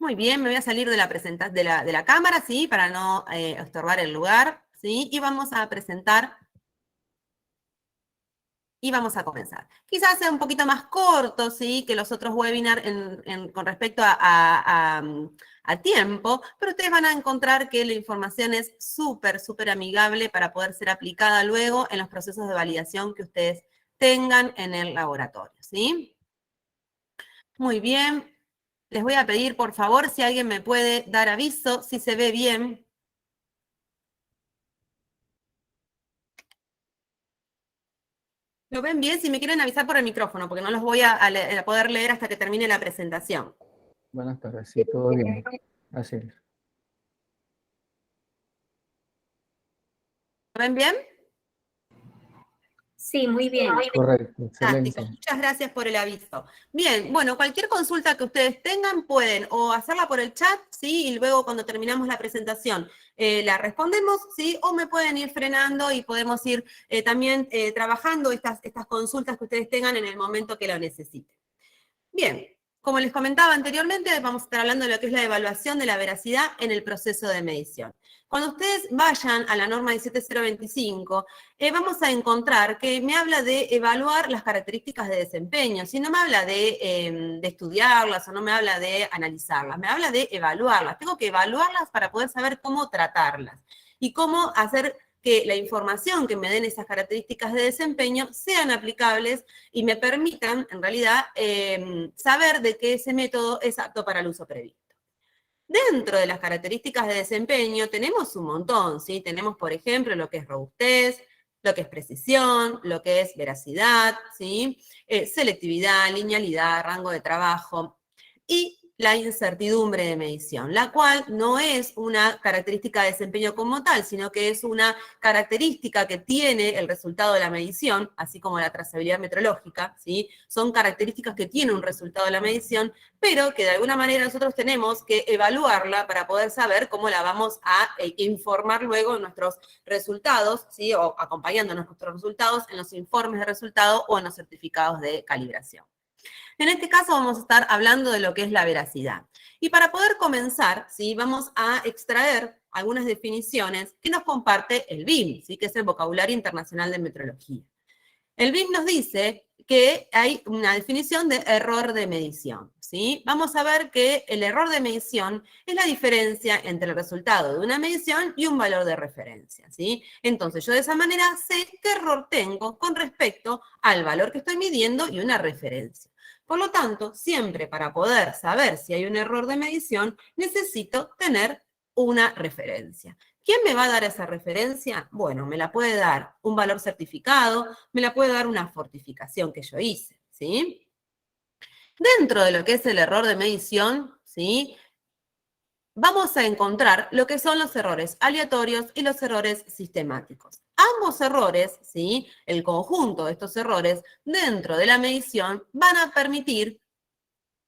Muy bien, me voy a salir de la cámara, ¿sí? Para no estorbar el lugar, ¿sí? Y vamos a presentar y vamos a comenzar. Quizás sea un poquito más corto, ¿sí? Que los otros webinars con respecto a tiempo, pero ustedes van a encontrar que la información es súper, súper amigable para poder ser aplicada luego en los procesos de validación que ustedes tengan en el laboratorio, ¿sí? Muy bien. Les voy a pedir, por favor, si alguien me puede dar aviso, si se ve bien. ¿Lo ven bien? Si me quieren avisar por el micrófono, porque no los voy a poder leer hasta que termine la presentación. Buenas tardes, sí, todo bien. Así es. ¿Lo ven bien? Sí, muy bien. Correcto, Fantástico. excelente. Muchas gracias por el aviso. Bien, bueno, cualquier consulta que ustedes tengan pueden o hacerla por el chat, ¿sí? Y luego cuando terminamos la presentación la respondemos, ¿sí? O me pueden ir frenando y podemos ir también trabajando estas consultas que ustedes tengan en el momento que lo necesiten. Bien, como les comentaba anteriormente, vamos a estar hablando de lo que es la evaluación de la veracidad en el proceso de medición. Cuando ustedes vayan a la norma 17025, vamos a encontrar que me habla de evaluar las características de desempeño, si no me habla de estudiarlas o no me habla de analizarlas, me habla de evaluarlas. Tengo que evaluarlas para poder saber cómo tratarlas y cómo hacer que la información que me den esas características de desempeño sean aplicables y me permitan, en realidad, saber de que ese método es apto para el uso previsto. Dentro de las características de desempeño tenemos un montón, ¿sí? Tenemos, por ejemplo, lo que es robustez, lo que es precisión, lo que es veracidad, ¿sí? Selectividad, linealidad, rango de trabajo y la incertidumbre de medición, la cual no es una característica de desempeño como tal, sino que es una característica que tiene el resultado de la medición, así como la trazabilidad metrológica, ¿sí? Son características que tienen un resultado de la medición, pero que de alguna manera nosotros tenemos que evaluarla para poder saber cómo la vamos a informar luego en nuestros resultados, ¿sí? O acompañando nuestros resultados en los informes de resultado o en los certificados de calibración. En este caso vamos a estar hablando de lo que es la veracidad. Y para poder comenzar, ¿sí? Vamos a extraer algunas definiciones que nos comparte el BIM, ¿sí? Que es el Vocabulario Internacional de Metrología. El BIM nos dice que hay una definición de error de medición, ¿sí? Vamos a ver que el error de medición es la diferencia entre el resultado de una medición y un valor de referencia, ¿sí? Entonces, yo de esa manera sé qué error tengo con respecto al valor que estoy midiendo y una referencia. Por lo tanto, siempre para poder saber si hay un error de medición, necesito tener una referencia. ¿Quién me va a dar esa referencia? Bueno, me la puede dar un valor certificado, me la puede dar una fortificación que yo hice, ¿sí? Dentro de lo que es el error de medición, ¿sí? Vamos a encontrar lo que son los errores aleatorios y los errores sistemáticos. Ambos errores, ¿sí? El conjunto de estos errores dentro de la medición van a permitir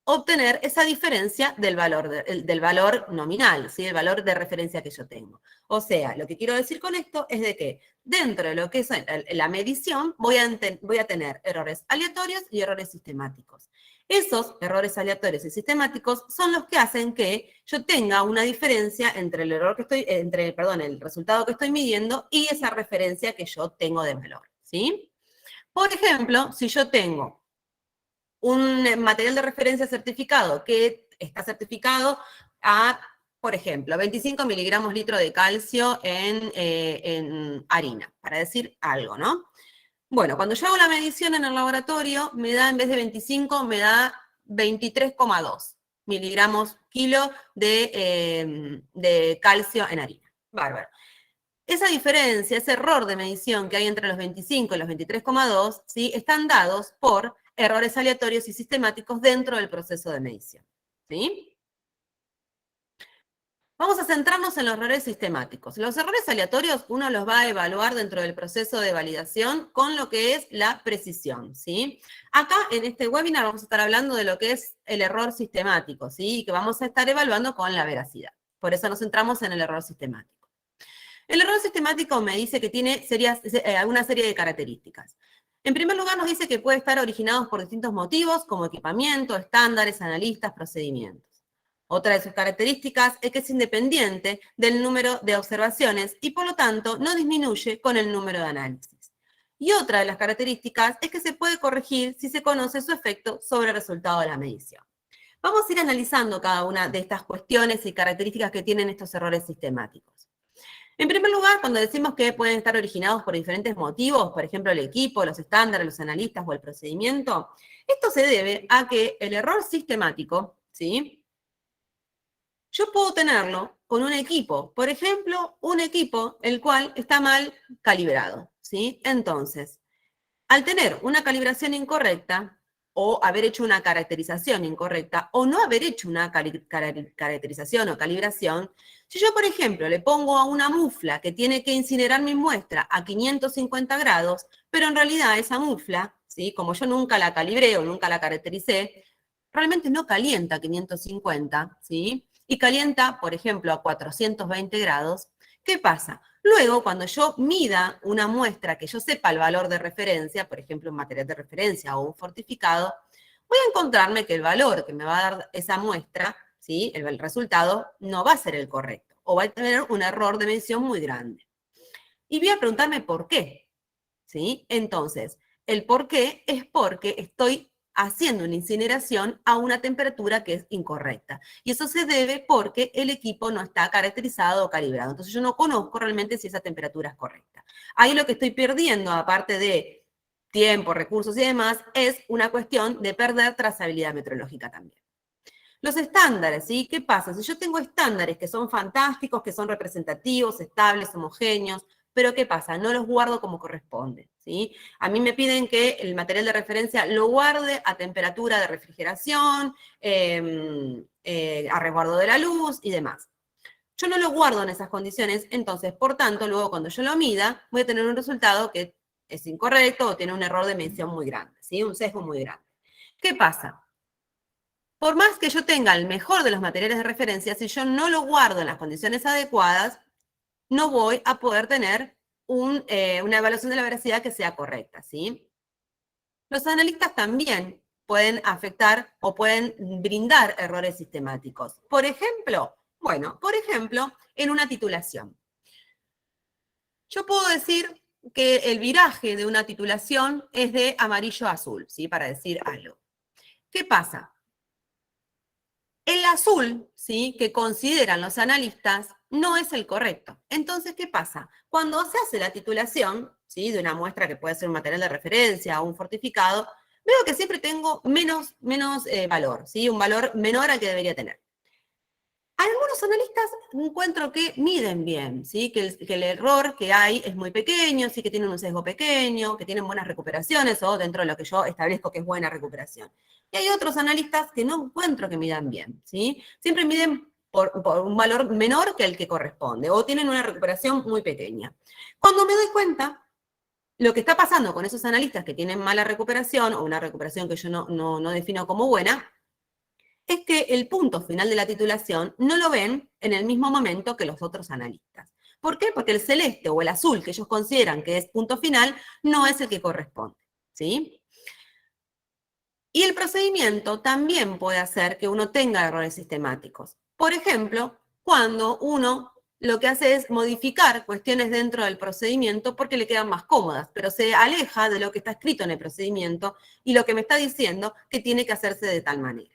obtener esa diferencia del valor nominal, ¿sí? El valor de referencia que yo tengo. O sea, lo que quiero decir con esto es de que dentro de lo que es la medición voy a tener errores aleatorios y errores sistemáticos. Esos errores aleatorios y sistemáticos son los que hacen que yo tenga una diferencia entre el resultado que estoy midiendo y esa referencia que yo tengo de valor, ¿sí? Por ejemplo, si yo tengo un material de referencia certificado que está certificado a, por ejemplo, 25 miligramos litro de calcio en harina, para decir algo, ¿no? Bueno, cuando yo hago la medición en el laboratorio, me da, en vez de 25, me da 23,2 miligramos kilo de calcio en harina. Bárbaro. Esa diferencia, ese error de medición que hay entre los 25 y los 23,2, ¿sí? Están dados por errores aleatorios y sistemáticos dentro del proceso de medición, ¿sí? Vamos a centrarnos en los errores sistemáticos. Los errores aleatorios uno los va a evaluar dentro del proceso de validación con lo que es la precisión, ¿sí? Acá en este webinar vamos a estar hablando de lo que es el error sistemático, ¿sí? Y que vamos a estar evaluando con la veracidad. Por eso nos centramos en el error sistemático. El error sistemático me dice que tiene una serie de características. En primer lugar, nos dice que puede estar originado por distintos motivos, como equipamiento, estándares, analistas, procedimientos. Otra de sus características es que es independiente del número de observaciones y por lo tanto no disminuye con el número de análisis. Y otra de las características es que se puede corregir si se conoce su efecto sobre el resultado de la medición. Vamos a ir analizando cada una de estas cuestiones y características que tienen estos errores sistemáticos. En primer lugar, cuando decimos que pueden estar originados por diferentes motivos, por ejemplo, el equipo, los estándares, los analistas o el procedimiento, esto se debe a que el error sistemático, ¿sí?, yo puedo tenerlo con un equipo, por ejemplo, un equipo el cual está mal calibrado, ¿sí? Entonces, al tener una calibración incorrecta, o haber hecho una caracterización incorrecta, o no haber hecho una caracterización o calibración, si yo, por ejemplo, le pongo a una mufla que tiene que incinerar mi muestra a 550 grados, pero en realidad esa mufla, ¿sí?, como yo nunca la calibré o nunca la caractericé, realmente no calienta a 550, ¿sí?, y calienta, por ejemplo, a 420 grados, ¿qué pasa? Luego, cuando yo mida una muestra que yo sepa el valor de referencia, por ejemplo, un material de referencia o un fortificado, voy a encontrarme que el valor que me va a dar esa muestra, ¿sí?, el resultado, no va a ser el correcto, o va a tener un error de medición muy grande. Y voy a preguntarme por qué, ¿sí? Entonces, el por qué es porque estoy haciendo una incineración a una temperatura que es incorrecta. Y eso se debe porque el equipo no está caracterizado o calibrado. Entonces yo no conozco realmente si esa temperatura es correcta. Ahí lo que estoy perdiendo, aparte de tiempo, recursos y demás, es una cuestión de perder trazabilidad metrológica también. Los estándares, ¿sí? ¿Qué pasa? Si yo tengo estándares que son fantásticos, que son representativos, estables, homogéneos, pero ¿qué pasa? No los guardo como corresponde, ¿sí? A mí me piden que el material de referencia lo guarde a temperatura de refrigeración, a resguardo de la luz y demás. Yo no lo guardo en esas condiciones, entonces, por tanto, luego cuando yo lo mida, voy a tener un resultado que es incorrecto o tiene un error de medición muy grande, ¿sí? Un sesgo muy grande. ¿Qué pasa? Por más que yo tenga el mejor de los materiales de referencia, si yo no lo guardo en las condiciones adecuadas, no voy a poder tener una evaluación de la veracidad que sea correcta, ¿sí? Los analistas también pueden afectar o pueden brindar errores sistemáticos. Por ejemplo, en una titulación. Yo puedo decir que el viraje de una titulación es de amarillo a azul, ¿sí? Para decir algo. ¿Qué pasa? El azul, ¿sí?, que consideran los analistas, no es el correcto. Entonces, ¿qué pasa? Cuando se hace la titulación, ¿sí?, de una muestra que puede ser un material de referencia o un fortificado, veo que siempre tengo menos valor, ¿sí?, un valor menor al que debería tener. Algunos analistas encuentro que miden bien, ¿sí?, que el error que hay es muy pequeño, sí que tienen un sesgo pequeño, que tienen buenas recuperaciones o dentro de lo que yo establezco que es buena recuperación. Y hay otros analistas que no encuentro que midan bien, ¿sí? Siempre miden por un valor menor que el que corresponde o tienen una recuperación muy pequeña. Cuando me doy cuenta, lo que está pasando con esos analistas que tienen mala recuperación o una recuperación que yo no defino como buena, es que el punto final de la titulación no lo ven en el mismo momento que los otros analistas. ¿Por qué? Porque el celeste o el azul que ellos consideran que es punto final no es el que corresponde, ¿sí? Y el procedimiento también puede hacer que uno tenga errores sistemáticos. Por ejemplo, cuando uno lo que hace es modificar cuestiones dentro del procedimiento porque le quedan más cómodas, pero se aleja de lo que está escrito en el procedimiento y lo que me está diciendo que tiene que hacerse de tal manera.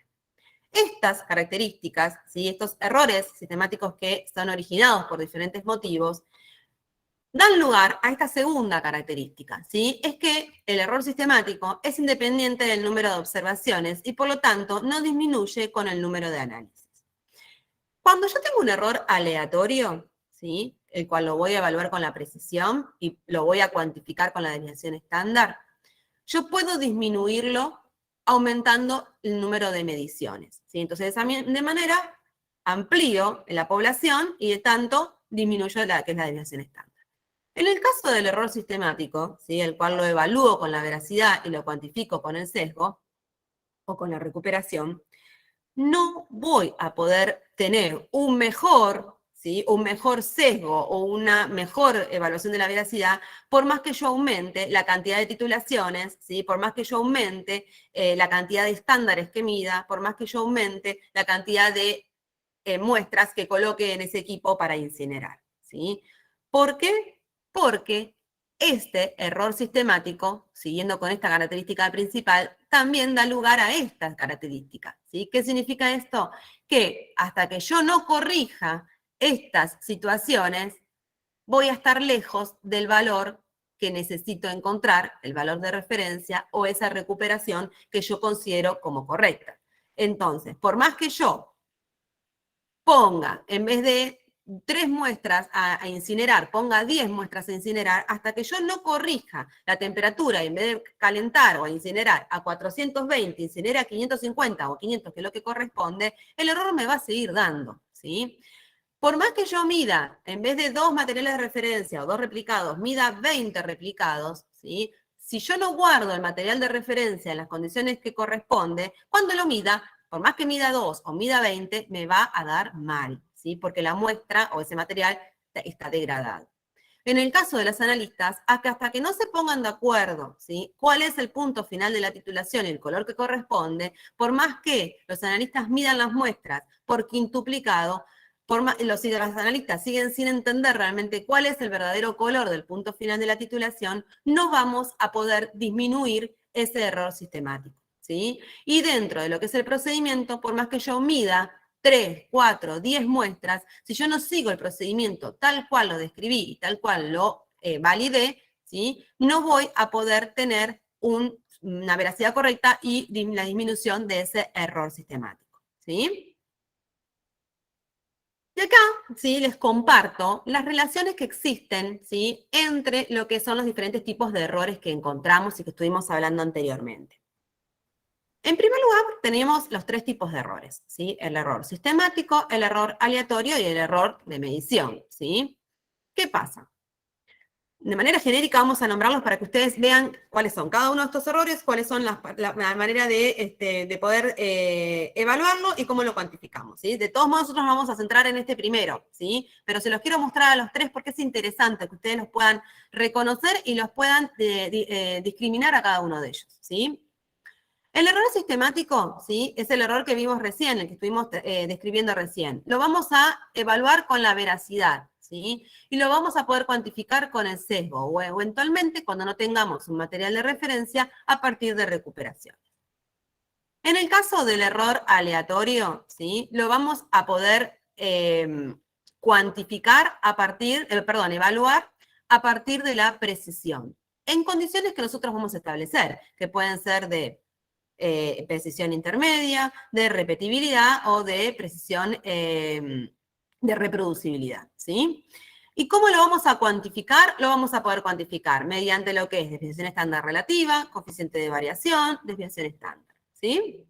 Estas características, ¿sí?, estos errores sistemáticos que son originados por diferentes motivos, dan lugar a esta segunda característica, ¿sí? Es que el error sistemático es independiente del número de observaciones y por lo tanto no disminuye con el número de análisis. Cuando yo tengo un error aleatorio, ¿sí?, el cual lo voy a evaluar con la precisión y lo voy a cuantificar con la desviación estándar, yo puedo disminuirlo aumentando el número de mediciones, ¿sí? Entonces, de manera amplío en la población y de tanto disminuyo la que es la desviación estándar. En el caso del error sistemático, ¿sí?, el cual lo evalúo con la veracidad y lo cuantifico con el sesgo o con la recuperación, no voy a poder tener un mejor, ¿sí?, un mejor sesgo o una mejor evaluación de la veracidad por más que yo aumente la cantidad de titulaciones, ¿sí?, por más que yo aumente la cantidad de estándares que mida, por más que yo aumente la cantidad de muestras que coloque en ese equipo para incinerar, ¿sí? ¿Por qué? Porque este error sistemático, siguiendo con esta característica principal, también da lugar a esta característica, ¿sí? ¿Qué significa esto? Que hasta que yo no corrija estas situaciones, voy a estar lejos del valor que necesito encontrar, el valor de referencia o esa recuperación que yo considero como correcta. Entonces, por más que yo ponga, en vez de 3 muestras a incinerar, ponga 10 muestras a incinerar, hasta que yo no corrija la temperatura, y en vez de calentar o incinerar a 420, incinera a 550 o 500, que es lo que corresponde, el error me va a seguir dando, ¿sí? Por más que yo mida, en vez de 2 materiales de referencia o 2 replicados, mida 20 replicados, ¿sí? Si yo no guardo el material de referencia en las condiciones que corresponde, cuando lo mida, por más que mida 2 o mida 20, me va a dar mal, ¿sí? Porque la muestra o ese material está degradado. En el caso de los analistas, hasta que no se pongan de acuerdo, ¿sí? ¿Cuál es el punto final de la titulación y el color que corresponde? Por más que los analistas midan las muestras por quintuplicado, los analistas siguen sin entender realmente cuál es el verdadero color del punto final de la titulación, no vamos a poder disminuir ese error sistemático, ¿sí? Y dentro de lo que es el procedimiento, por más que yo mida 3, 4, 10 muestras, si yo no sigo el procedimiento tal cual lo describí y tal cual lo validé, ¿sí? No voy a poder tener una veracidad correcta y la disminución de ese error sistemático, ¿sí? Y acá, ¿sí? Les comparto las relaciones que existen, ¿sí? Entre lo que son los diferentes tipos de errores que encontramos y que estuvimos hablando anteriormente. En primer lugar, tenemos los 3 tipos de errores, ¿sí? El error sistemático, el error aleatorio y el error de medición, ¿sí? ¿Qué pasa? De manera genérica vamos a nombrarlos para que ustedes vean cuáles son cada uno de estos errores, cuáles son la manera de poder evaluarlo y cómo lo cuantificamos, ¿sí? De todos modos, nosotros nos vamos a centrar en este primero, ¿sí? Pero se los quiero mostrar a los 3 porque es interesante que ustedes los puedan reconocer y los puedan discriminar a cada uno de ellos, ¿sí? El error sistemático, ¿sí? Es el error que vimos recién, el que estuvimos describiendo recién. Lo vamos a evaluar con la veracidad, ¿sí? Y lo vamos a poder cuantificar con el sesgo o eventualmente cuando no tengamos un material de referencia a partir de recuperación. En el caso del error aleatorio, ¿sí? Lo vamos a poder cuantificar a partir, evaluar a partir de la precisión, en condiciones que nosotros vamos a establecer, que pueden ser de precisión intermedia, de repetibilidad o de precisión de reproducibilidad, ¿sí? ¿Y cómo lo vamos a cuantificar? Lo vamos a poder cuantificar mediante lo que es desviación estándar relativa, coeficiente de variación, desviación estándar, ¿sí?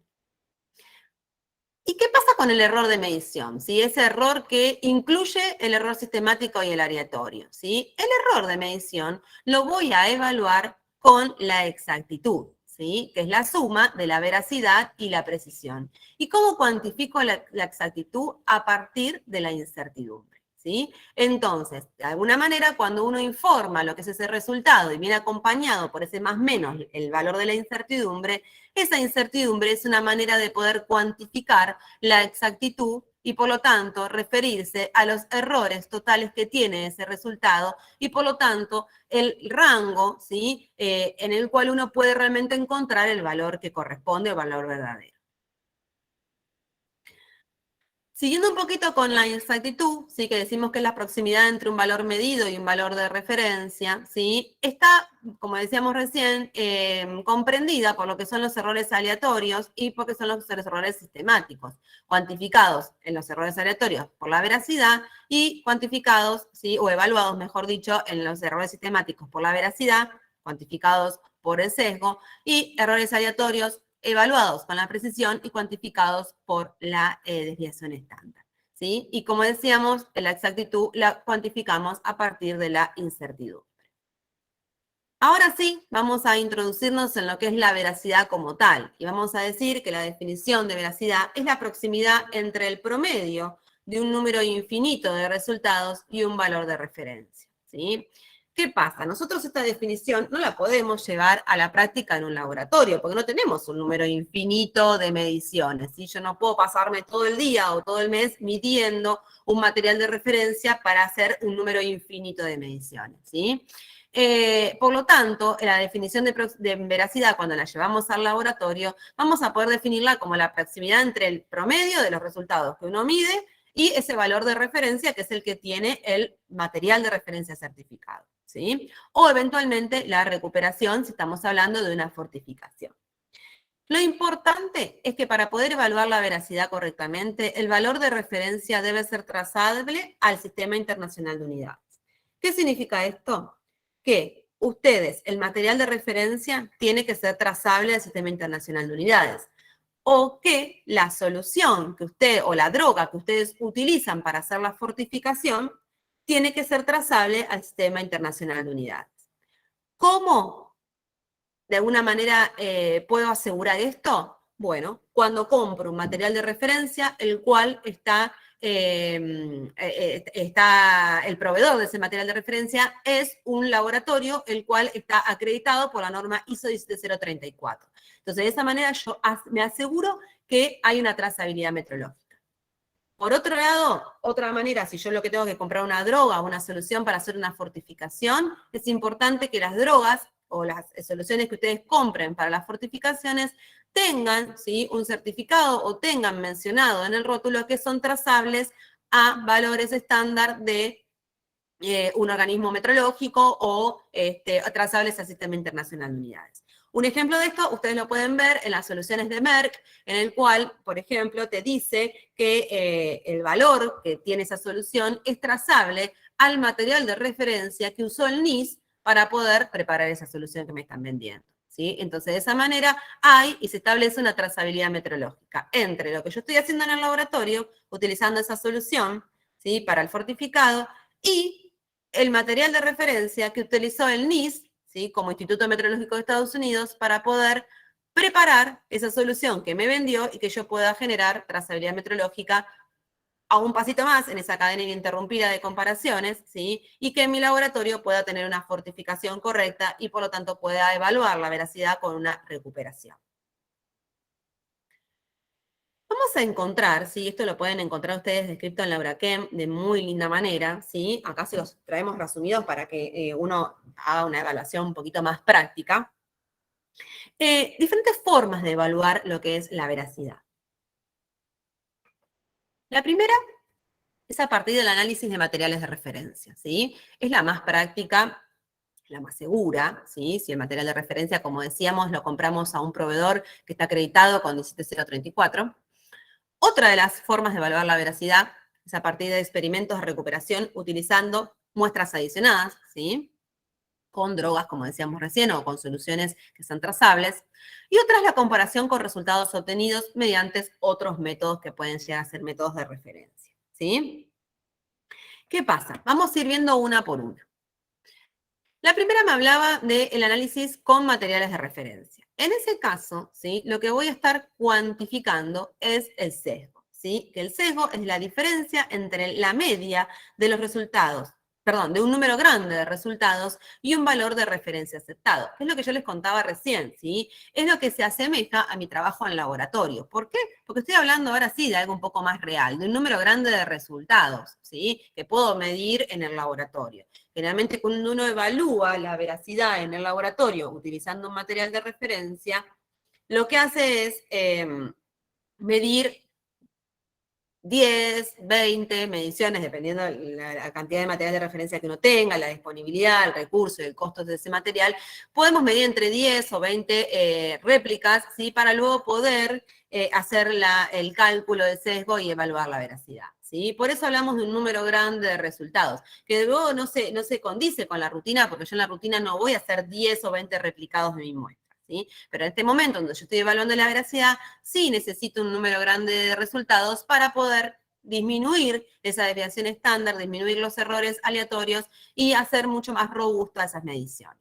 ¿Y qué pasa con el error de medición? ¿Sí? Ese error que incluye el error sistemático y el aleatorio, ¿sí? El error de medición lo voy a evaluar con la exactitud, ¿sí? Que es la suma de la veracidad y la precisión. ¿Y cómo cuantifico la exactitud? A partir de la incertidumbre, ¿sí? Entonces, de alguna manera, cuando uno informa lo que es ese resultado y viene acompañado por ese más menos el valor de la incertidumbre, esa incertidumbre es una manera de poder cuantificar la exactitud y por lo tanto referirse a los errores totales que tiene ese resultado y por lo tanto el rango, ¿sí? En el cual uno puede realmente encontrar el valor que corresponde o valor verdadero. Siguiendo un poquito con la inexactitud, ¿sí? Que decimos que es la proximidad entre un valor medido y un valor de referencia, ¿sí? Está, como decíamos recién, comprendida por lo que son los errores aleatorios y porque son los errores sistemáticos, cuantificados en los errores aleatorios por la veracidad y cuantificados, ¿sí? O evaluados, mejor dicho, en los errores sistemáticos por la veracidad, cuantificados por el sesgo, y errores aleatorios evaluados con la precisión y cuantificados por la desviación estándar, ¿sí? Y como decíamos, la exactitud la cuantificamos a partir de la incertidumbre. Ahora sí, vamos a introducirnos en lo que es la veracidad como tal, y vamos a decir que la definición de veracidad es la proximidad entre el promedio de un número infinito de resultados y un valor de referencia, ¿sí? ¿Qué pasa? Nosotros esta definición no la podemos llevar a la práctica en un laboratorio, porque no tenemos un número infinito de mediciones, ¿sí? Yo no puedo pasarme todo el día o todo el mes midiendo un material de referencia para hacer un número infinito de mediciones, ¿sí? Por lo tanto, la definición de veracidad, cuando la llevamos al laboratorio, vamos a poder definirla como la proximidad entre el promedio de los resultados que uno mide y ese valor de referencia que es el que tiene el material de referencia certificado, ¿sí? O eventualmente la recuperación si estamos hablando de una fortificación. Lo importante es que para poder evaluar la veracidad correctamente, el valor de referencia debe ser trazable al Sistema Internacional de Unidades. ¿Qué significa esto? Que ustedes, el material de referencia tiene que ser trazable al Sistema Internacional de Unidades, o que la solución que usted, o la droga que ustedes utilizan para hacer la fortificación, tiene que ser trazable al Sistema Internacional de Unidades. ¿Cómo de alguna manera puedo asegurar esto? Bueno, cuando compro un material de referencia, el cual está el proveedor de ese material de referencia es un laboratorio el cual está acreditado por la norma ISO 17034. Entonces, de esa manera yo me aseguro que hay una trazabilidad metrológica. Por otro lado, otra manera, si yo lo que tengo que comprar una droga o una solución para hacer una fortificación, es importante que las drogas o las soluciones que ustedes compren para las fortificaciones tengan, ¿sí?, un certificado o tengan mencionado en el rótulo que son trazables a valores estándar de un organismo metrológico o trazables al Sistema Internacional de Unidades. Un ejemplo de esto, ustedes lo pueden ver en las soluciones de Merck, en el cual, por ejemplo, te dice que el valor que tiene esa solución es trazable al material de referencia que usó el NIS para poder preparar esa solución que me están vendiendo, ¿sí? Entonces, de esa manera hay y se establece una trazabilidad metrológica entre lo que yo estoy haciendo en el laboratorio, utilizando esa solución, ¿sí?, para el fortificado, y el material de referencia que utilizó el NIS, ¿sí?, como Instituto Meteorológico de Estados Unidos, para poder preparar esa solución que me vendió y que yo pueda generar trazabilidad metrológica a un pasito más en esa cadena ininterrumpida de comparaciones, ¿sí?, y que en mi laboratorio pueda tener una fortificación correcta y por lo tanto pueda evaluar la veracidad con una recuperación. Vamos a encontrar, ¿sí?, esto lo pueden encontrar ustedes descrito en la Eurachem de muy linda manera, ¿sí? Acá se los traemos resumidos para que uno haga una evaluación un poquito más práctica. Diferentes formas de evaluar lo que es la veracidad. La primera es a partir del análisis de materiales de referencia, ¿sí? Es la más práctica, la más segura, ¿sí? Si el material de referencia, como decíamos, lo compramos a un proveedor que está acreditado con 17034. Otra de las formas de evaluar la veracidad es a partir de experimentos de recuperación utilizando muestras adicionadas, ¿sí?, con drogas, como decíamos recién, o con soluciones que son trazables. Y otra es la comparación con resultados obtenidos mediante otros métodos que pueden llegar a ser métodos de referencia, ¿sí? ¿Qué pasa? Vamos a ir viendo una por una. La primera me hablaba del análisis con materiales de referencia. En ese caso, ¿sí?, lo que voy a estar cuantificando es el sesgo, ¿sí? Que el sesgo es la diferencia entre la media de los resultados, perdón, de un número grande de resultados y un valor de referencia aceptado. Es lo que yo les contaba recién, ¿sí? Es lo que se asemeja a mi trabajo en laboratorio. ¿Por qué? Porque estoy hablando ahora sí de algo un poco más real, de un número grande de resultados, ¿sí?, que puedo medir en el laboratorio. Generalmente cuando uno evalúa la veracidad en el laboratorio utilizando un material de referencia, lo que hace es medir 10, 20 mediciones, dependiendo de la cantidad de material de referencia que uno tenga, la disponibilidad, el recurso y el costo de ese material. Podemos medir entre 10 o 20 réplicas, ¿sí?, para luego poder hacer el cálculo de sesgo y evaluar la veracidad, ¿sí? Por eso hablamos de un número grande de resultados, que luego no se condice con la rutina, porque yo en la rutina no voy a hacer 10 o 20 replicados de mi muestra, ¿sí? Pero en este momento, donde yo estoy evaluando la veracidad, sí necesito un número grande de resultados para poder disminuir esa desviación estándar, disminuir los errores aleatorios y hacer mucho más robustas esas mediciones.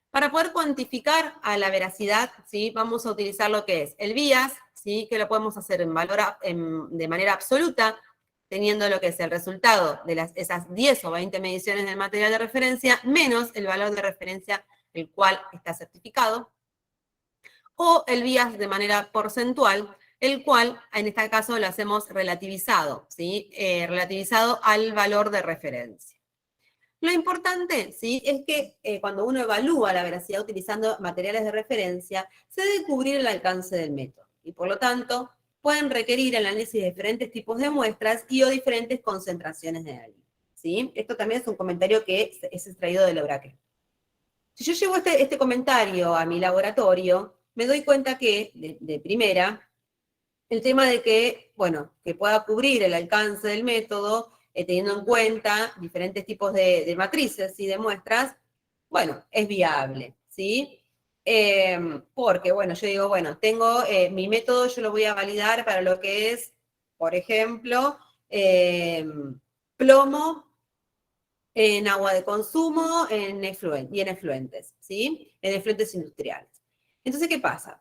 Para poder cuantificar a la veracidad, ¿sí?, vamos a utilizar lo que es el bias, ¿sí?, que lo podemos hacer de manera absoluta, teniendo lo que es el resultado de esas 10 o 20 mediciones del material de referencia, menos el valor de referencia el cual está certificado, o el bias de manera porcentual, el cual en este caso lo hacemos relativizado, ¿sí? Relativizado al valor de referencia. Lo importante, ¿sí?, es que cuando uno evalúa la veracidad utilizando materiales de referencia, se debe cubrir el alcance del método y, por lo tanto, pueden requerir el análisis de diferentes tipos de muestras y o diferentes concentraciones de ALI, ¿sí? Esto también es un comentario que es extraído del Oracle. Si yo llevo este comentario a mi laboratorio, me doy cuenta que, de primera, el tema de que, bueno, que pueda cubrir el alcance del método, teniendo en cuenta diferentes tipos de matrices y de muestras, bueno, es viable, ¿sí? Porque, bueno, yo digo, bueno, tengo mi método, yo lo voy a validar para lo que es, por ejemplo, plomo en agua de consumo y en efluentes, ¿sí? En efluentes industriales. Entonces, ¿qué pasa?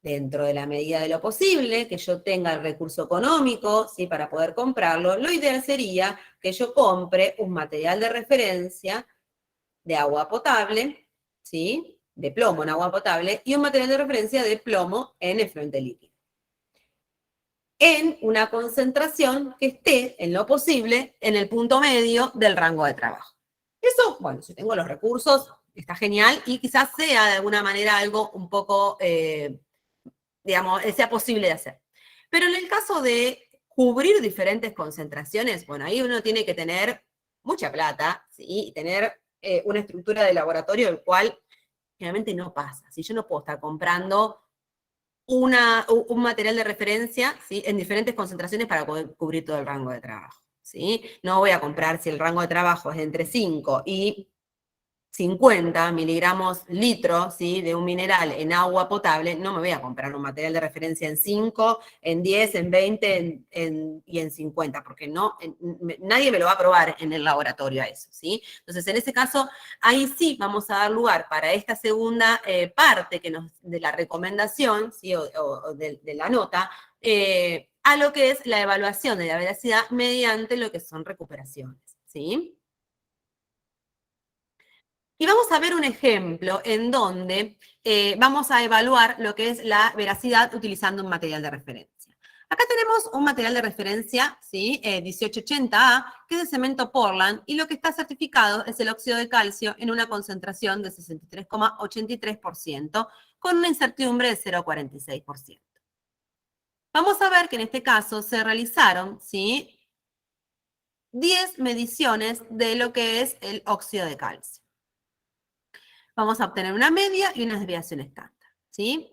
Dentro de la medida de lo posible, que yo tenga el recurso económico, ¿sí?, para poder comprarlo, lo ideal sería que yo compre un material de referencia de agua potable, ¿sí?, de plomo en agua potable, y un material de referencia de plomo en efluente líquido, en una concentración que esté, en lo posible, en el punto medio del rango de trabajo. Eso, bueno, si tengo los recursos, está genial, y quizás sea de alguna manera algo un poco, digamos, sea posible de hacer. Pero en el caso de cubrir diferentes concentraciones, bueno, ahí uno tiene que tener mucha plata, ¿sí?, y tener una estructura de laboratorio, el cual realmente no pasa. Si yo no puedo estar comprando un material de referencia, ¿sí?, en diferentes concentraciones para poder cubrir todo el rango de trabajo, ¿sí? No voy a comprar, si el rango de trabajo es de entre 5 y 50 miligramos litro, ¿sí?, de un mineral en agua potable, no me voy a comprar un material de referencia en 5, en 10, en 20 y en 50, porque no, nadie me lo va a probar en el laboratorio a eso, ¿sí? Entonces, en ese caso, ahí sí vamos a dar lugar para esta segunda parte de la recomendación, ¿sí?, o de la nota, a lo que es la evaluación de la veracidad mediante lo que son recuperaciones, ¿sí? Y vamos a ver un ejemplo en donde vamos a evaluar lo que es la veracidad utilizando un material de referencia. Acá tenemos un material de referencia, ¿sí?, 1880A, que es de cemento Portland, y lo que está certificado es el óxido de calcio en una concentración de 63,83%, con una incertidumbre de 0,46%. Vamos a ver que en este caso se realizaron, ¿sí?, 10 mediciones de lo que es el óxido de calcio. Vamos a obtener una media y una desviación estándar, ¿sí?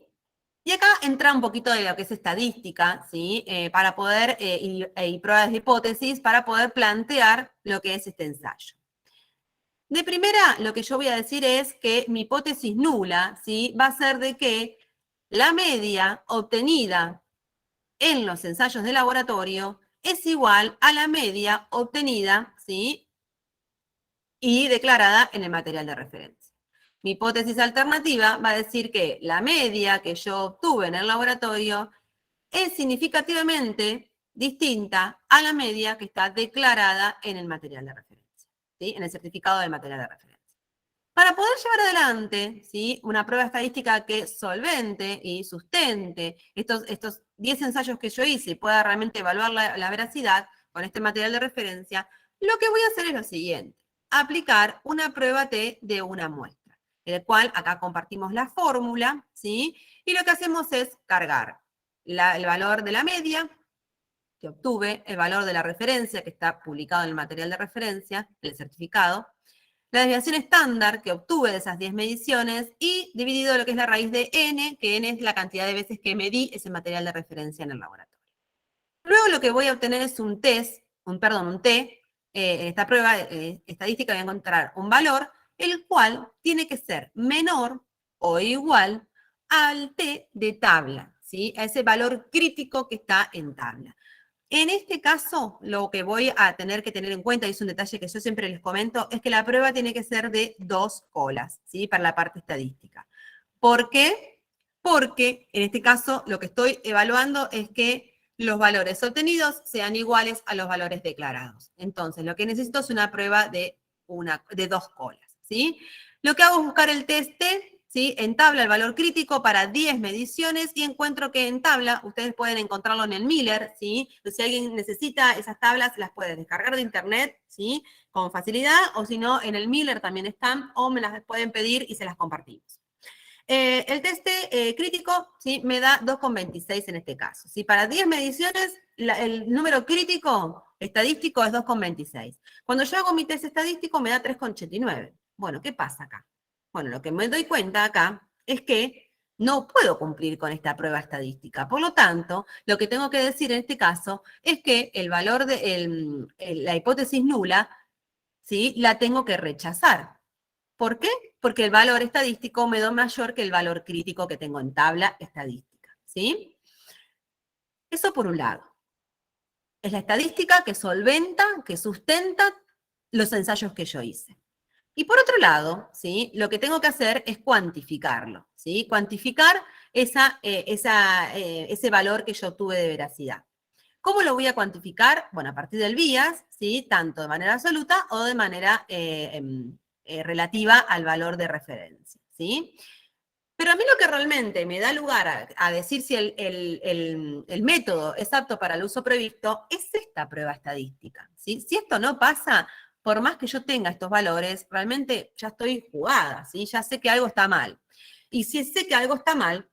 Y acá entra un poquito de lo que es estadística, ¿sí? Para poder, y pruebas de hipótesis, para poder plantear lo que es este ensayo. De primera, lo que yo voy a decir es que mi hipótesis nula, ¿sí?, va a ser de que la media obtenida en los ensayos de laboratorio es igual a la media obtenida, ¿sí?, y declarada en el material de referencia. Mi hipótesis alternativa va a decir que la media que yo obtuve en el laboratorio es significativamente distinta a la media que está declarada en el material de referencia, ¿sí?, en el certificado de material de referencia. Para poder llevar adelante, ¿sí?, una prueba estadística que solvente y sustente estos 10 ensayos que yo hice y pueda realmente evaluar la veracidad con este material de referencia, lo que voy a hacer es lo siguiente: aplicar una prueba T de una muestra, en el cual acá compartimos la fórmula, ¿sí?, y lo que hacemos es cargar el valor de la media que obtuve, el valor de la referencia que está publicado en el material de referencia, el certificado, la desviación estándar que obtuve de esas 10 mediciones y dividido lo que es la raíz de n, que n es la cantidad de veces que medí ese material de referencia en el laboratorio. Luego lo que voy a obtener es un T. En esta prueba estadística voy a encontrar un valor, el cual tiene que ser menor o igual al T de tabla, ¿sí?, a ese valor crítico que está en tabla. En este caso, lo que voy a tener que tener en cuenta, y es un detalle que yo siempre les comento, es que la prueba tiene que ser de 2 colas, ¿sí?, para la parte estadística. ¿Por qué? Porque en este caso lo que estoy evaluando es que los valores obtenidos sean iguales a los valores declarados. Entonces, lo que necesito es una prueba de 2 colas, ¿sí? Lo que hago es buscar el test T, ¿sí? En tabla el valor crítico para 10 mediciones y encuentro que en tabla, ustedes pueden encontrarlo en el Miller, ¿sí? Si alguien necesita esas tablas, las puede descargar de internet, ¿sí? Con facilidad, o si no, en el Miller también están, o me las pueden pedir y se las compartimos. El test crítico, ¿sí? Me da 2,26 en este caso. Si para 10 mediciones, el número crítico estadístico es 2,26. Cuando yo hago mi test estadístico, me da 3,89. Bueno, ¿qué pasa acá? Bueno, lo que me doy cuenta acá es que no puedo cumplir con esta prueba estadística. Por lo tanto, lo que tengo que decir en este caso es que el valor de la hipótesis nula, ¿sí? La tengo que rechazar. ¿Por qué? Porque el valor estadístico me da mayor que el valor crítico que tengo en tabla estadística, ¿sí? Eso por un lado. Es la estadística que solventa, que sustenta los ensayos que yo hice. Y por otro lado, ¿sí? Lo que tengo que hacer es cuantificarlo, ¿sí? Cuantificar ese valor que yo obtuve de veracidad. ¿Cómo lo voy a cuantificar? Bueno, a partir del BIAS, ¿sí? Tanto de manera absoluta o de manera relativa al valor de referencia, ¿sí? Pero a mí lo que realmente me da lugar a decir si el método es apto para el uso previsto es esta prueba estadística, ¿sí? Si esto no pasa, por más que yo tenga estos valores, realmente ya estoy jugada, ¿sí? Ya sé que algo está mal. Y si sé que algo está mal,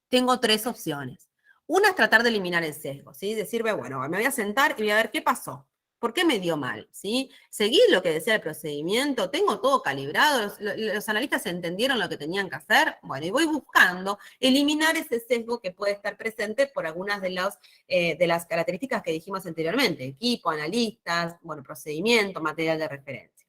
tengo 3 opciones. Una es tratar de eliminar el sesgo, ¿sí? Decirme, bueno, me voy a sentar y voy a ver qué pasó. ¿Por qué me dio mal? ¿Sí? Seguí lo que decía el procedimiento, tengo todo calibrado, los analistas entendieron lo que tenían que hacer. Bueno, y voy buscando eliminar ese sesgo que puede estar presente por algunas de las características que dijimos anteriormente: equipo, analistas, bueno, procedimiento, material de referencia.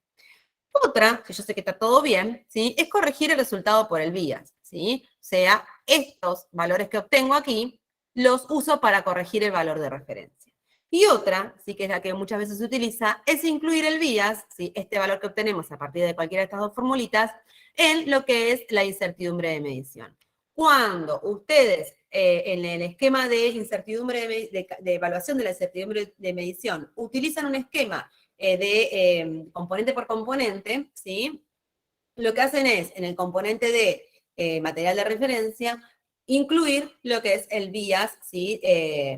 Otra, que yo sé que está todo bien, ¿sí? Es corregir el resultado por el BIAS, ¿sí? O sea, estos valores que obtengo aquí los uso para corregir el valor de referencia. Y otra, sí, que es la que muchas veces se utiliza, es incluir el BIAS, ¿sí? Este valor que obtenemos a partir de cualquiera de estas 2 formulitas, en lo que es la incertidumbre de medición. Cuando ustedes en el esquema de incertidumbre de evaluación de la incertidumbre de medición utilizan un esquema de componente por componente, ¿sí? Lo que hacen es, en el componente de material de referencia, incluir lo que es el BIAS, ¿sí?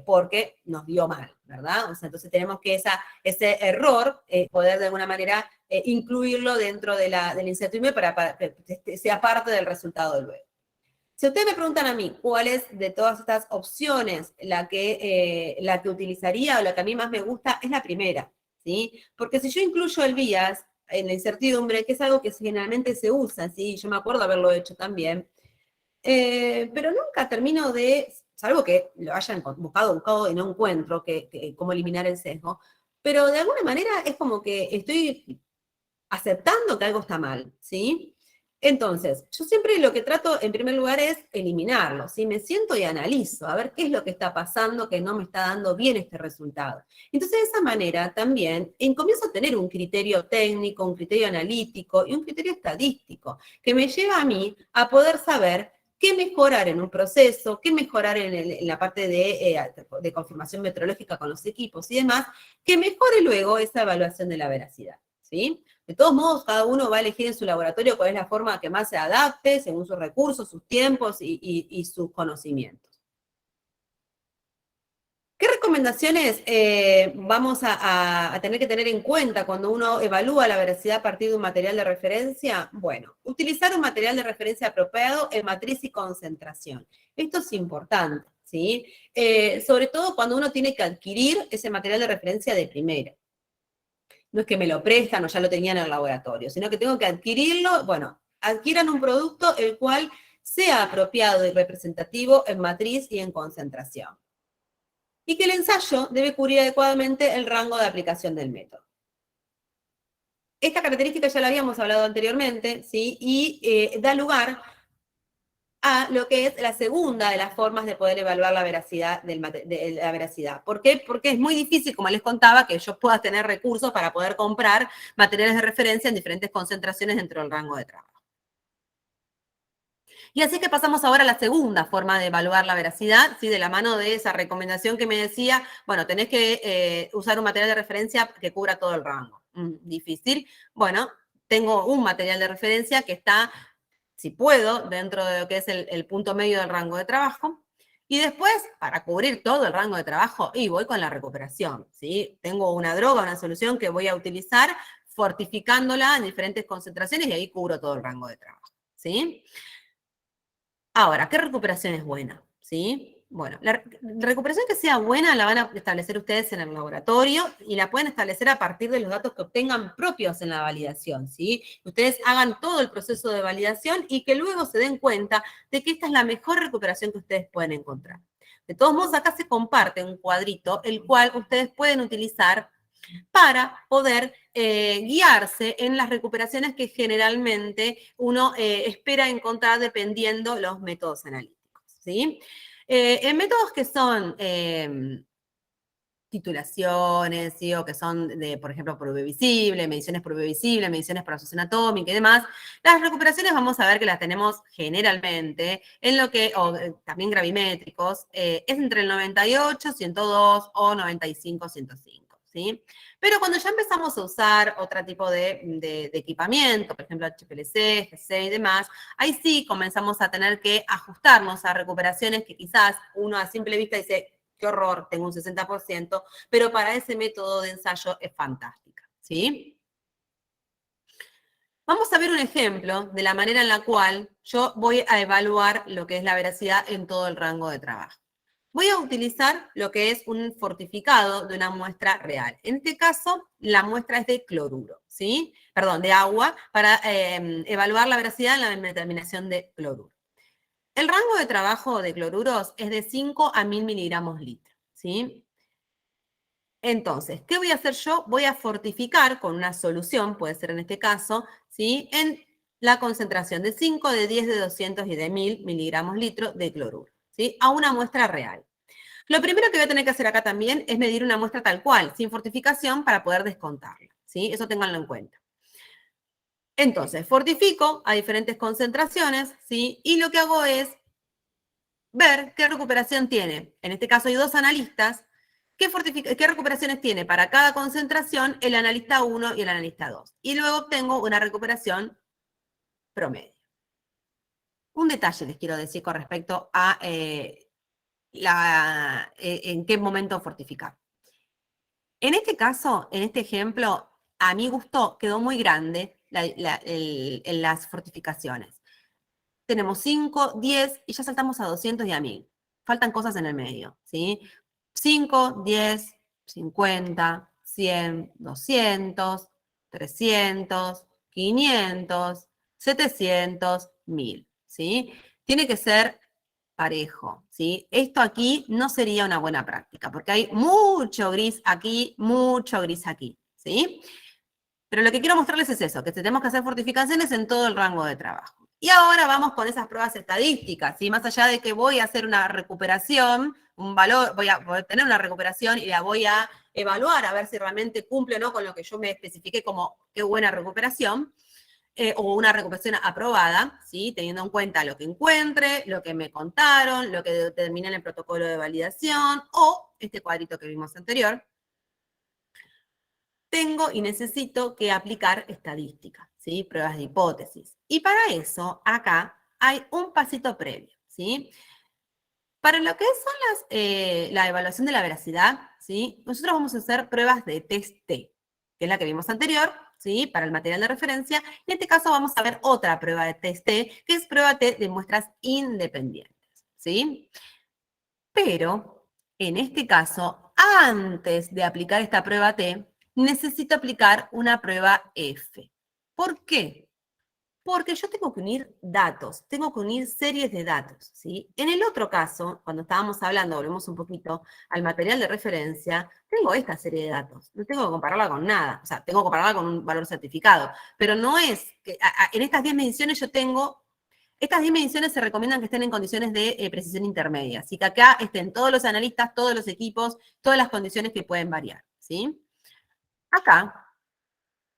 Porque nos dio mal, ¿verdad? O sea, entonces tenemos que ese error, poder de alguna manera incluirlo dentro de la incertidumbre para que sea parte del resultado de luego. Si ustedes me preguntan a mí cuál es de todas estas opciones la que utilizaría o la que a mí más me gusta, es la primera, ¿sí? Porque si yo incluyo el BIAS en la incertidumbre, que es algo que generalmente se usa, ¿sí? Yo me acuerdo haberlo hecho también, pero nunca termino de, salvo que lo hayan buscado y no encuentro cómo eliminar el sesgo, pero de alguna manera es como que estoy aceptando que algo está mal, ¿sí? Entonces, yo siempre lo que trato en primer lugar es eliminarlo, ¿sí? Me siento y analizo, a ver qué es lo que está pasando que no me está dando bien este resultado. Entonces, de esa manera también comienzo a tener un criterio técnico, un criterio analítico y un criterio estadístico que me lleva a mí a poder saber qué mejorar en un proceso, qué mejorar en la parte de confirmación metrológica con los equipos y demás, que mejore luego esa evaluación de la veracidad, ¿sí? De todos modos, cada uno va a elegir en su laboratorio cuál es la forma que más se adapte, según sus recursos, sus tiempos y sus conocimientos. ¿Qué recomendaciones vamos a tener que tener en cuenta cuando uno evalúa la veracidad a partir de un material de referencia? Bueno, utilizar un material de referencia apropiado en matriz y concentración. Esto es importante, ¿sí? Sobre todo cuando uno tiene que adquirir ese material de referencia de primera. No es que me lo prestan o ya lo tenían en el laboratorio, sino que tengo que adquirirlo. Bueno, adquieran un producto el cual sea apropiado y representativo en matriz y en concentración. Y que el ensayo debe cubrir adecuadamente el rango de aplicación del método. Esta característica ya la habíamos hablado anteriormente, ¿sí? Y da lugar a lo que es la segunda de las formas de poder evaluar la veracidad de la veracidad. ¿Por qué? Porque es muy difícil, como les contaba, que yo pueda tener recursos para poder comprar materiales de referencia en diferentes concentraciones dentro del rango de trabajo. Y así que pasamos ahora a la segunda forma de evaluar la veracidad, ¿sí? De la mano de esa recomendación que me decía, bueno, tenés que usar un material de referencia que cubra todo el rango. Difícil. Bueno, tengo un material de referencia que está, si puedo, dentro de lo que es el punto medio del rango de trabajo. Y después, para cubrir todo el rango de trabajo, y voy con la recuperación, ¿sí? Tengo una droga, una solución que voy a utilizar fortificándola en diferentes concentraciones y ahí cubro todo el rango de trabajo, ¿sí? Ahora, ¿qué recuperación es buena? ¿Sí? Bueno, la recuperación que sea buena la van a establecer ustedes en el laboratorio y la pueden establecer a partir de los datos que obtengan propios en la validación, ¿sí? Ustedes hagan todo el proceso de validación y que luego se den cuenta de que esta es la mejor recuperación que ustedes pueden encontrar. De todos modos, acá se comparte un cuadrito, el cual ustedes pueden utilizar para poder guiarse en las recuperaciones que generalmente uno espera encontrar dependiendo los métodos analíticos, ¿sí? En métodos que son titulaciones, ¿sí? O que son de, por ejemplo, prueba visible, mediciones por asociación atómica y demás, las recuperaciones vamos a ver que las tenemos generalmente en lo que, o también gravimétricos, es entre el 98, 102 o 95, 105, ¿sí? Pero cuando ya empezamos a usar otro tipo de equipamiento, por ejemplo, HPLC, GC y demás, ahí sí comenzamos a tener que ajustarnos a recuperaciones que quizás uno a simple vista dice, qué horror, tengo un 60%, pero para ese método de ensayo es fantástica, ¿sí? Vamos a ver un ejemplo de la manera en la cual yo voy a evaluar lo que es la veracidad en todo el rango de trabajo. Voy a utilizar lo que es un fortificado de una muestra real. En este caso, la muestra es de cloruro, ¿sí? Perdón, de agua, para evaluar la veracidad en la determinación de cloruro. El rango de trabajo de cloruros es de 5 a 1000 miligramos litro, ¿sí? Entonces, ¿qué voy a hacer yo? Voy a fortificar con una solución, puede ser en este caso, ¿sí? En la concentración de 5, de 10, de 200 y de 1000 miligramos litro de cloruro, ¿sí? A una muestra real. Lo primero que voy a tener que hacer acá también es medir una muestra tal cual, sin fortificación, para poder descontarla, ¿sí? Eso ténganlo en cuenta. Entonces, fortifico a diferentes concentraciones, ¿sí? Y lo que hago es ver qué recuperación tiene. En este caso hay dos analistas. ¿Qué recuperaciones tiene para cada concentración el analista 1 y el analista 2? Y luego obtengo una recuperación promedio. Un detalle les quiero decir con respecto a en qué momento fortificar. En este caso, en este ejemplo, a mi gusto quedó muy grande en las fortificaciones. Tenemos 5, 10 y ya saltamos a 200 y a 1000. Faltan cosas en el medio, ¿sí? 5, 10, 50, 100, 200, 300, 500, 700, 1000, ¿sí? Tiene que ser parejo, ¿sí? Esto aquí no sería una buena práctica, porque hay mucho gris aquí, ¿sí? Pero lo que quiero mostrarles es eso, que tenemos que hacer fortificaciones en todo el rango de trabajo. Y ahora vamos con esas pruebas estadísticas, ¿sí? Más allá de que voy a hacer una recuperación, un valor, voy a tener una recuperación y la voy a evaluar a ver si realmente cumple o no con lo que yo me especifiqué como qué buena recuperación, o una recuperación aprobada, ¿sí? Teniendo en cuenta lo que encuentre, lo que me contaron, lo que determiné en el protocolo de validación, o este cuadrito que vimos anterior, tengo y necesito que aplicar estadística, ¿sí? Pruebas de hipótesis. Y para eso, acá hay un pasito previo, ¿sí? Para lo que son la evaluación de la veracidad, ¿sí? Nosotros vamos a hacer pruebas de test T, que es la que vimos anterior, ¿sí? Para el material de referencia. En este caso vamos a ver otra prueba de test T, que es prueba T de muestras independientes, ¿sí? Pero, en este caso, antes de aplicar esta prueba T, necesito aplicar una prueba F. ¿Por qué? Porque yo tengo que unir datos, tengo que unir series de datos, ¿sí? En el otro caso, cuando estábamos hablando, volvemos un poquito al material de referencia, tengo esta serie de datos, no tengo que compararla con nada, o sea, tengo que compararla con un valor certificado, pero no es que en estas 10 mediciones yo tengo, estas 10 mediciones se recomiendan que estén en condiciones de precisión intermedia, así que acá estén todos los analistas, todos los equipos, todas las condiciones que pueden variar, ¿sí? Acá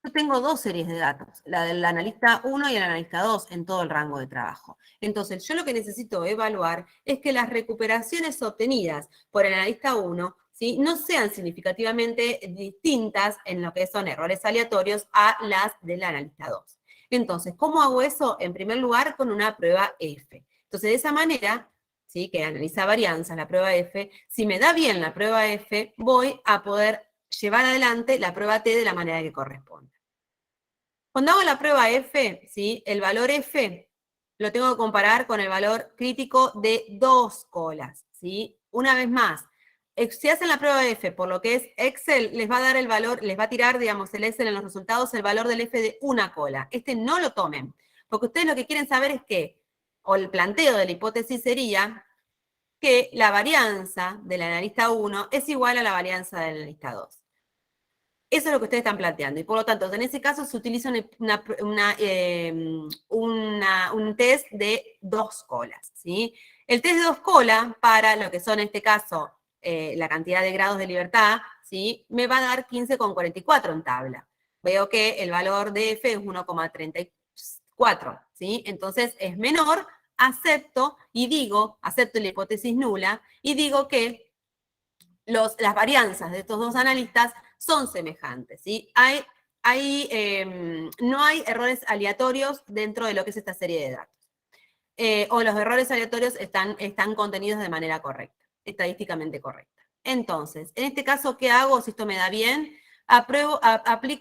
Yo tengo dos series de datos, la del analista 1 y el analista 2 en todo el rango de trabajo. Entonces, yo lo que necesito evaluar es que las recuperaciones obtenidas por el analista 1, ¿sí?, no sean significativamente distintas en lo que son errores aleatorios a las del analista 2. Entonces, ¿cómo hago eso? En primer lugar, con una prueba F. Entonces, de esa manera, ¿sí?, que analiza varianzas, la prueba F, si me da bien la prueba F, voy a poder llevar adelante la prueba T de la manera que corresponde. Cuando hago la prueba F, ¿sí?, el valor F lo tengo que comparar con el valor crítico de 2 colas, ¿sí? Una vez más, si hacen la prueba F por lo que es Excel, les va a dar el valor, les va a tirar, digamos, el Excel en los resultados, el valor del F de una cola. Este no lo tomen, porque ustedes lo que quieren saber es que, o el planteo de la hipótesis sería que la varianza del analista 1 es igual a la varianza del analista 2. Eso es lo que ustedes están planteando. Y por lo tanto, en ese caso se utiliza un test de 2 colas, ¿sí? El test de 2 colas, para lo que son en este caso la cantidad de grados de libertad, ¿sí?, me va a dar 15,44 en tabla. Veo que el valor de F es 1,34, ¿sí? Entonces es menor, acepto la hipótesis nula y digo que las varianzas de estos dos analistas son semejantes, ¿sí? No hay errores aleatorios dentro de lo que es esta serie de datos. O los errores aleatorios están contenidos de manera correcta, estadísticamente correcta. Entonces, en este caso, ¿qué hago si esto me da bien? Aplico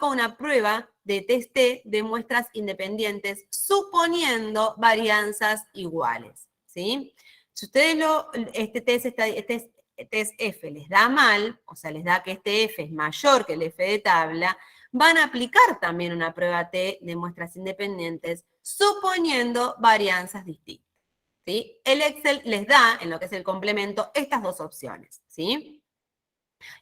una prueba de test T de muestras independientes, suponiendo varianzas iguales, ¿sí? Si ustedes este test F les da mal, o sea, les da que este F es mayor que el F de tabla, van a aplicar también una prueba T de muestras independientes, suponiendo varianzas distintas, ¿sí? El Excel les da, en lo que es el complemento, estas dos opciones, ¿sí?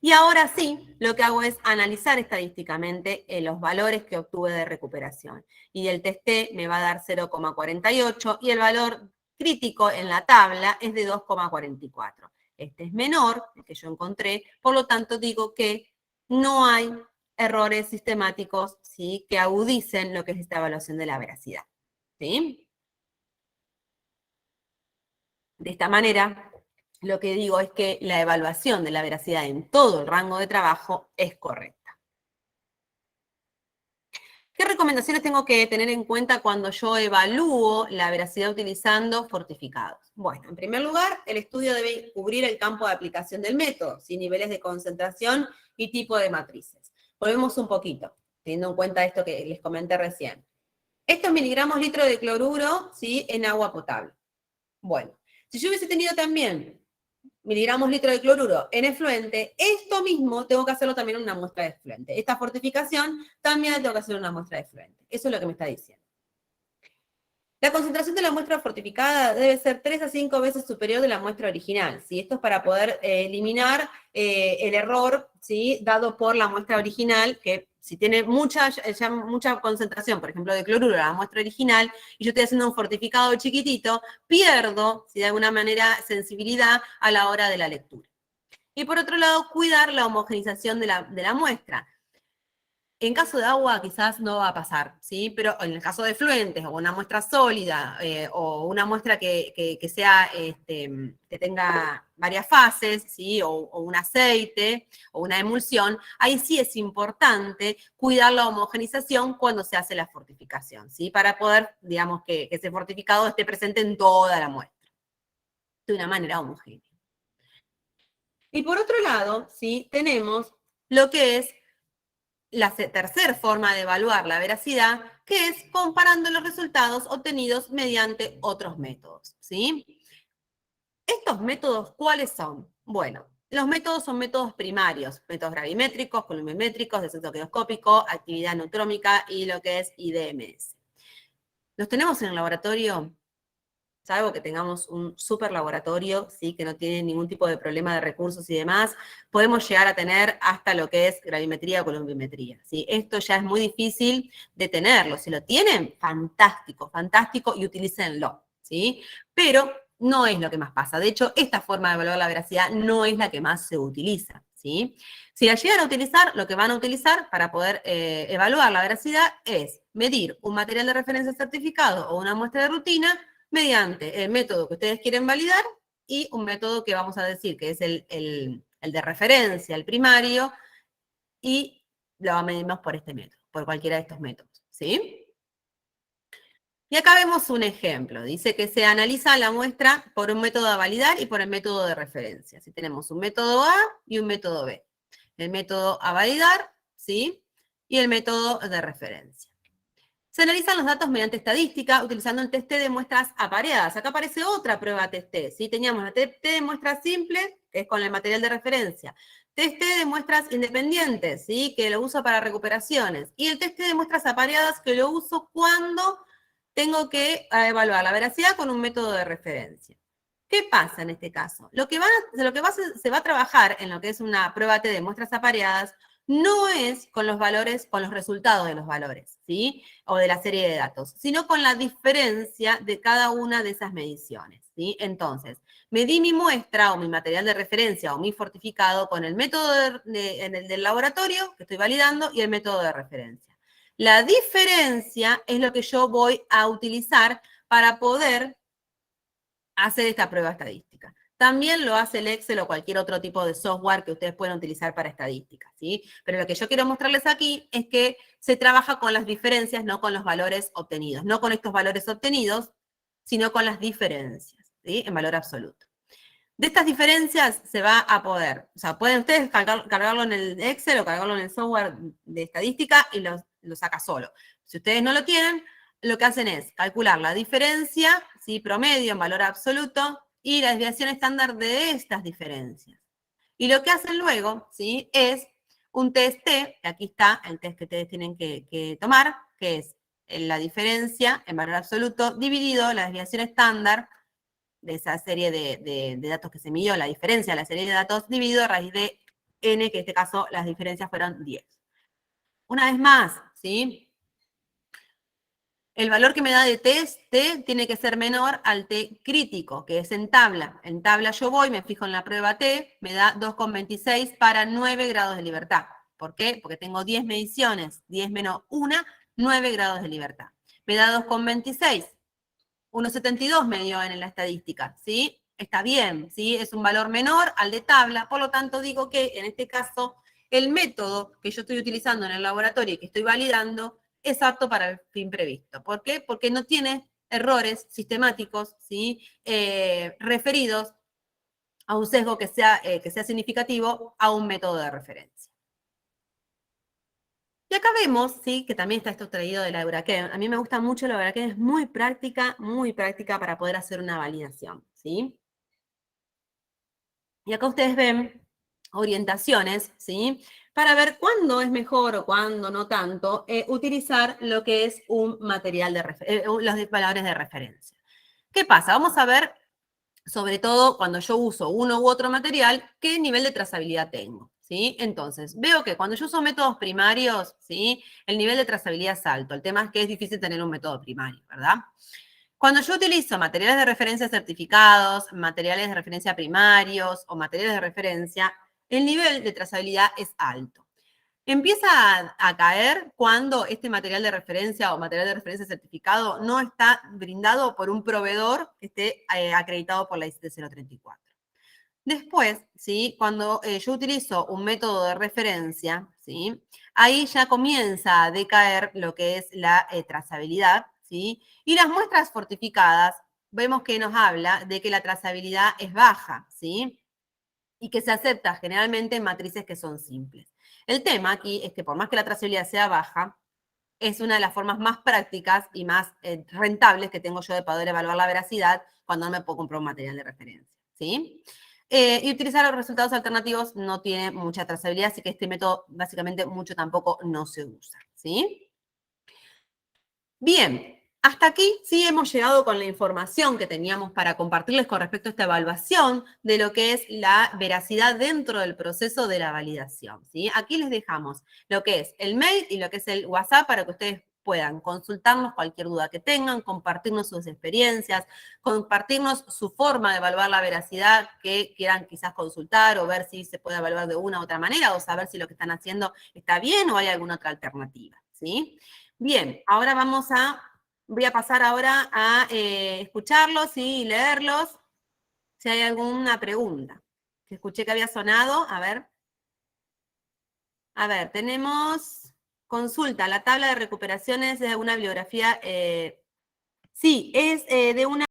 Y ahora sí, lo que hago es analizar estadísticamente los valores que obtuve de recuperación. Y el test T me va a dar 0,48 y el valor crítico en la tabla es de 2,44. Este es menor, el que yo encontré, por lo tanto digo que no hay errores sistemáticos, ¿sí?, que agudicen lo que es esta evaluación de la veracidad, ¿sí? De esta manera, lo que digo es que la evaluación de la veracidad en todo el rango de trabajo es correcta. ¿Qué recomendaciones tengo que tener en cuenta cuando yo evalúo la veracidad utilizando fortificados? Bueno, en primer lugar, el estudio debe cubrir el campo de aplicación del método, sin niveles de concentración y tipo de matrices. Volvemos un poquito, teniendo en cuenta esto que les comenté recién. Estos miligramos litro de cloruro, ¿sí?, en agua potable. Bueno, si yo hubiese tenido también miligramos litro de cloruro en efluente, esto mismo tengo que hacerlo también en una muestra de efluente. Esta fortificación también la tengo que hacer en una muestra de efluente. Eso es lo que me está diciendo. La concentración de la muestra fortificada debe ser 3 a 5 veces superior de la muestra original, ¿sí? Esto es para poder eliminar el error, ¿sí?, dado por la muestra original, que si tiene mucha concentración, por ejemplo, de cloruro en la muestra original, y yo estoy haciendo un fortificado chiquitito, pierdo, ¿sí?, de alguna manera, sensibilidad a la hora de la lectura. Y por otro lado, cuidar la homogenización de la muestra. En caso de agua quizás no va a pasar, ¿sí? Pero en el caso de fluentes o una muestra sólida o una muestra que sea, que tenga varias fases, ¿sí? O un aceite o una emulsión, ahí sí es importante cuidar la homogenización cuando se hace la fortificación, ¿sí? Para poder, digamos, que ese fortificado esté presente en toda la muestra, de una manera homogénea. Y por otro lado, ¿sí?, tenemos lo que es la tercera forma de evaluar la veracidad, que es comparando los resultados obtenidos mediante otros métodos, ¿sí? ¿Estos métodos cuáles son? Bueno, los métodos son métodos primarios, métodos gravimétricos, colorimétricos, descenso quinescópico, actividad neutrómica y lo que es IDMS. ¿Los tenemos en el laboratorio? Salvo que tengamos un super laboratorio, ¿sí?, que no tiene ningún tipo de problema de recursos y demás, podemos llegar a tener hasta lo que es gravimetría o colorimetría, ¿sí? Esto ya es muy difícil de tenerlo. Si lo tienen, fantástico, fantástico, y utilícenlo, ¿sí? Pero no es lo que más pasa. De hecho, esta forma de evaluar la veracidad no es la que más se utiliza, ¿sí? ¿sí? Si la llegan a utilizar, lo que van a utilizar para poder evaluar la veracidad es medir un material de referencia certificado o una muestra de rutina mediante el método que ustedes quieren validar y un método que vamos a decir que es el de referencia, el primario, y lo medimos por este método, por cualquiera de estos métodos, ¿sí? Y acá vemos un ejemplo. Dice que se analiza la muestra por un método a validar y por el método de referencia. Si tenemos un método A y un método B. El método a validar, ¿sí? Y el método de referencia. Se analizan los datos mediante estadística utilizando el test de muestras apareadas. Acá aparece otra prueba test. ¿Sí? Teníamos la test de muestras simples, que es con el material de referencia. Test de muestras independientes, ¿sí? Que lo uso para recuperaciones. Y el test de muestras apareadas, que lo uso cuando tengo que evaluar la veracidad con un método de referencia. ¿Qué pasa en este caso? Se va a trabajar en lo que es una prueba T de muestras apareadas no es con los valores, con los resultados de los valores, ¿sí? O de la serie de datos, sino con la diferencia de cada una de esas mediciones, ¿sí? Entonces, medí mi muestra o mi material de referencia o mi fortificado con el método del laboratorio que estoy validando y el método de referencia. La diferencia es lo que yo voy a utilizar para poder hacer esta prueba estadística. También lo hace el Excel o cualquier otro tipo de software que ustedes puedan utilizar para estadística, ¿sí? Pero lo que yo quiero mostrarles aquí es que se trabaja con las diferencias, no con los valores obtenidos. No con estos valores obtenidos, sino con las diferencias, ¿sí? En valor absoluto. De estas diferencias se va a poder, o sea, pueden ustedes cargarlo en el Excel o cargarlo en el software de estadística y lo saca solo. Si ustedes no lo tienen, lo que hacen es calcular la diferencia, ¿sí? Promedio en valor absoluto y la desviación estándar de estas diferencias. Y lo que hacen luego, ¿sí? Es un test T, que aquí está el test que ustedes tienen que tomar, que es la diferencia en valor absoluto dividido la desviación estándar de esa serie de datos que se midió, la diferencia de la serie de datos, dividido a raíz de n, que en este caso las diferencias fueron 10. Una vez más, ¿sí? El valor que me da de test T tiene que ser menor al T crítico, que es en tabla. En tabla yo voy, me fijo en la prueba T, me da 2,26 para 9 grados de libertad. ¿Por qué? Porque tengo 10 mediciones, 10 menos 1, 9 grados de libertad. Me da 2,26. 1,72 me dio en la estadística, ¿sí? Está bien, ¿sí? Es un valor menor al de tabla, por lo tanto digo que en este caso el método que yo estoy utilizando en el laboratorio y que estoy validando es apto para el fin previsto. ¿Por qué? Porque no tiene errores sistemáticos, ¿sí? Referidos a un sesgo que sea significativo a un método de referencia. Y acá vemos, ¿sí? Que también está esto traído de la Euraquem. A mí me gusta mucho la Euraquem, es muy práctica para poder hacer una validación, ¿sí? Y acá ustedes ven orientaciones, ¿sí? Para ver cuándo es mejor o cuándo no tanto utilizar lo que es un material de los valores de referencia. ¿Qué pasa? Vamos a ver, sobre todo cuando yo uso uno u otro material, qué nivel de trazabilidad tengo, ¿sí? Entonces, veo que cuando yo uso métodos primarios, ¿sí? El nivel de trazabilidad es alto. El tema es que es difícil tener un método primario, ¿verdad? Cuando yo utilizo materiales de referencia certificados, materiales de referencia primarios o materiales de referencia, el nivel de trazabilidad es alto. Empieza a caer cuando este material de referencia o material de referencia certificado no está brindado por un proveedor que esté acreditado por la ICT 034. Después, ¿sí? Cuando yo utilizo un método de referencia, ¿sí? Ahí ya comienza a decaer lo que es la trazabilidad, ¿sí? Y las muestras fortificadas, vemos que nos habla de que la trazabilidad es baja, ¿sí? Y que se acepta generalmente en matrices que son simples. El tema aquí es que por más que la trazabilidad sea baja, es una de las formas más prácticas y más rentables que tengo yo de poder evaluar la veracidad cuando no me puedo comprar un material de referencia, ¿sí? Y utilizar los resultados alternativos no tiene mucha trazabilidad, así que este método básicamente mucho tampoco no se usa, ¿sí? Bien, hasta aquí sí hemos llegado con la información que teníamos para compartirles con respecto a esta evaluación de lo que es la veracidad dentro del proceso de la validación, ¿sí? Aquí les dejamos lo que es el mail y lo que es el WhatsApp para que ustedes puedan consultarnos cualquier duda que tengan, compartirnos sus experiencias, compartirnos su forma de evaluar la veracidad que quieran quizás consultar o ver si se puede evaluar de una u otra manera o saber si lo que están haciendo está bien o hay alguna otra alternativa, ¿sí? Bien, ahora voy a pasar ahora a escucharlos y leerlos si hay alguna pregunta. Que escuché que había sonado, a ver. A ver, tenemos consulta, la tabla de recuperaciones de una bibliografía. Sí, es de una